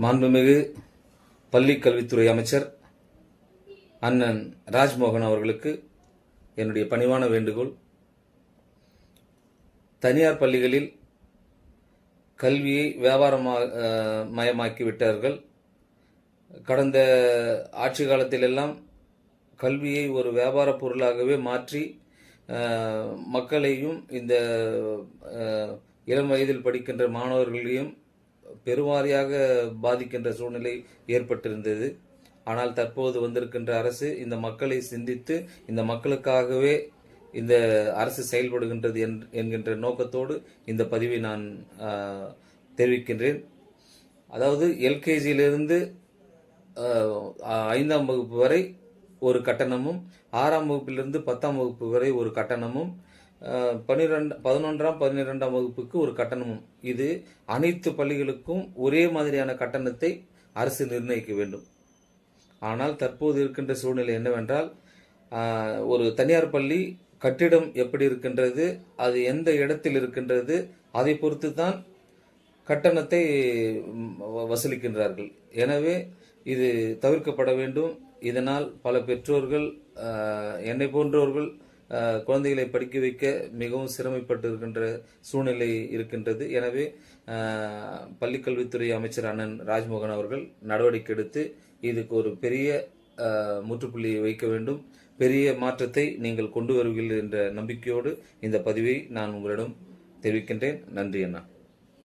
மாண்புமிகு பள்ளி கல்வித்துறை அமைச்சர் அண்ணன் ராஜ்மோகன் அவர்களுக்கு என்னுடைய பணிவான வேண்டுகோள். தனியார் பள்ளிகளில் கல்வியை வியாபாரமயமாக்கி விட்டார்கள். கடந்த ஆட்சி காலத்திலெல்லாம் கல்வியை ஒரு வியாபார பொருளாகவே மாற்றி மக்களையும் இந்த இளம் வயதில் படிக்கின்ற மாணவர்களையும் பெருவாரியாக பாதிக்கின்ற சூழ்நிலை ஏற்பட்டிருந்தது. ஆனால் தற்போது வந்திருக்கின்ற அரசு இந்த மக்களை சிந்தித்து இந்த மக்களுக்காகவே இந்த அரசு செயல்படுகின்றது என்கின்ற நோக்கத்தோடு இந்த பதிவை நான் தெரிவிக்கின்றேன். அதாவது எல்கேஜியிலிருந்து 5ஆம் வகுப்பு வரை ஒரு கட்டணமும், 6ஆம் வகுப்பிலிருந்து 10ஆம் வகுப்பு வரை ஒரு கட்டணமும், 11ஆம் 12ஆம் வகுப்புக்கு ஒரு கட்டணமும், இது அனைத்து பள்ளிகளுக்கும் ஒரே மாதிரியான கட்டணத்தை அரசு நிர்ணயிக்க வேண்டும். ஆனால் தற்போது இருக்கின்ற சூழ்நிலை என்னவென்றால், ஒரு தனியார் பள்ளி கட்டிடம் எப்படி இருக்கின்றது, அது எந்த இடத்தில் இருக்கின்றது, அதை பொறுத்து தான் கட்டணத்தை வசூலிக்கின்றார்கள். எனவே இது தவிர்க்கப்பட வேண்டும். இதனால் பல பெற்றோர்கள், என்னை போன்றவர்கள் குழந்தைகளை படிக்க வைக்க மிகவும் சிரமப்பட்டு இருக்கின்ற சூழ்நிலை இருக்கின்றது. எனவே பள்ளிக்கல்வித்துறை அமைச்சர் அண்ணன் ராஜ்மோகன் அவர்கள் நடவடிக்கை எடுத்து இதுக்கு ஒரு பெரிய முற்றுப்புள்ளி வைக்க வேண்டும். பெரிய மாற்றத்தை நீங்கள் கொண்டு வருவீர்கள் என்ற நம்பிக்கையோடு இந்த பதிவை நான் உங்களிடம் தெரிவிக்கின்றேன். நன்றி அண்ணா.